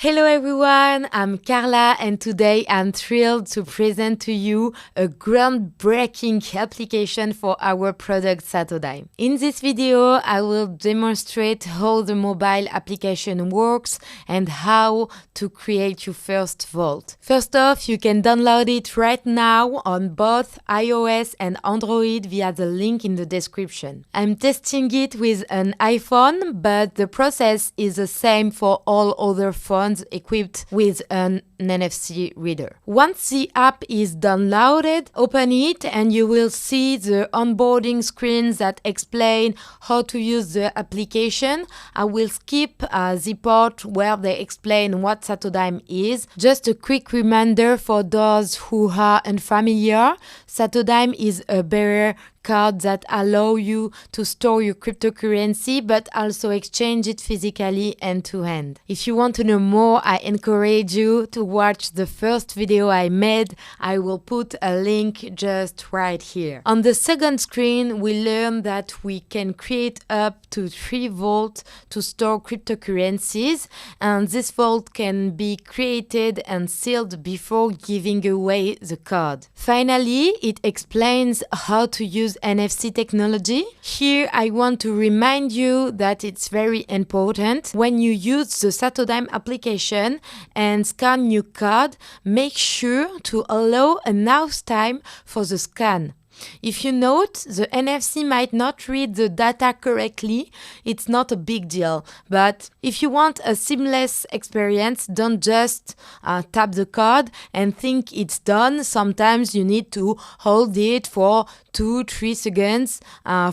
Hello everyone, I'm Carla and today I'm thrilled to present to you a groundbreaking application for our product Satodime. In this video, I will demonstrate how the mobile application works and how to create your first vault. First off, you can download it right now on both iOS and Android via the link in the description. I'm testing it with an iPhone, but the process is the same for all other phones equipped with an NFC reader. Once the app is downloaded, open it and you will see the onboarding screens that explain how to use the application. I will skip the part where they explain what Satodime is. Just a quick reminder for those who are unfamiliar, Satodime is a bearer card that allow you to store your cryptocurrency but also exchange it physically end to end. If you want to know more, I encourage you to watch the first video I made. I will put a link just right here. On the second screen, we learn that we can create up to 3 vaults to store cryptocurrencies, and this vault can be created and sealed before giving away the card. Finally, it explains how to use NFC technology. Here I want to remind you that it's very important. When you use the Satodime application and scan your card, make sure to allow enough time for the scan. If you note the NFC might not read the data correctly, it's not a big deal. But if you want a seamless experience, don't just tap the card and think it's done. Sometimes you need to hold it for 2-3 seconds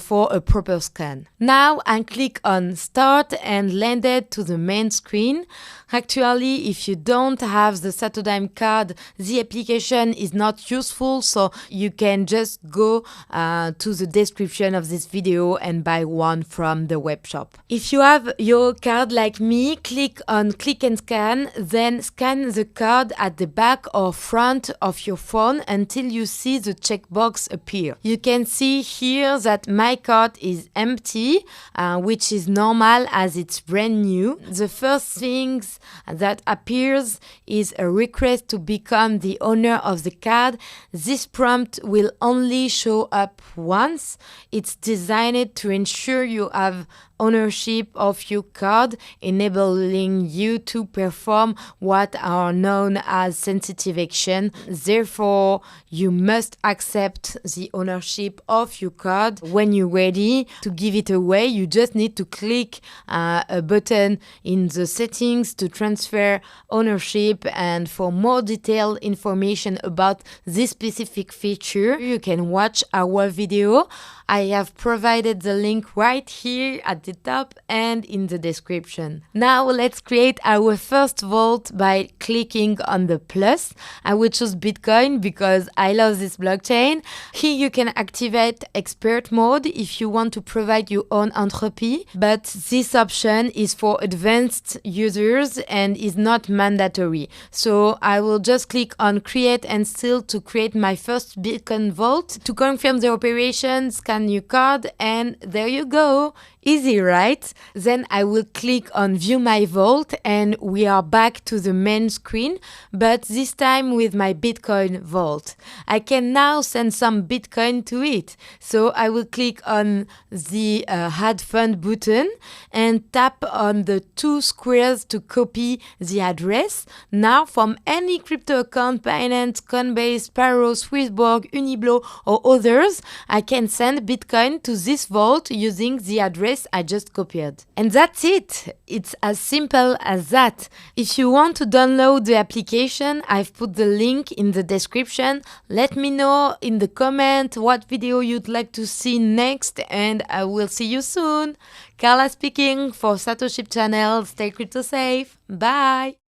for a proper scan. Now I click on Start and landed to the main screen. Actually, if you don't have the Satodime card, the application is not useful, so you can just go to the description of this video and buy one from the web shop. If you have your card like me, click on Click and Scan, then scan the card at the back or front of your phone until you see the checkbox appear. You can see here that my card is empty, which is normal as it's brand new. The first things that appears is a request to become the owner of the card. This prompt will only show up once. It's designed to ensure you have ownership of your card, enabling you to perform what are known as sensitive action. Therefore, you must accept the ownership of your card. When you're ready to give it away, you just need to click a button in the settings to transfer ownership. And for more detailed information about this specific feature, you can watch our video. I have provided the link right here at the top and in the description. Now let's create our first vault by clicking on the plus. I will choose Bitcoin because I love this blockchain. Here you can activate expert mode if you want to provide your own entropy, but this option is for advanced users and is not mandatory. So I will just click on create and seal to create my first Bitcoin vault. To confirm the operation, scan your card and there you go. Easy, right? Then I will click on View My Vault and we are back to the main screen, but this time with my Bitcoin vault. I can now send some Bitcoin to it. So I will click on the Add Fund button and tap on the 2 squares to copy the address. Now from any crypto account, Binance, Coinbase, Paro, Swissborg, Uniblo or others, I can send Bitcoin to this vault using the address I just copied. And that's it. It's as simple as that. If you want to download the application, I've put the link in the description. Let me know in the comment what video you'd like to see next and I will see you soon. Carla speaking for Satochip channel. Stay crypto safe. Bye.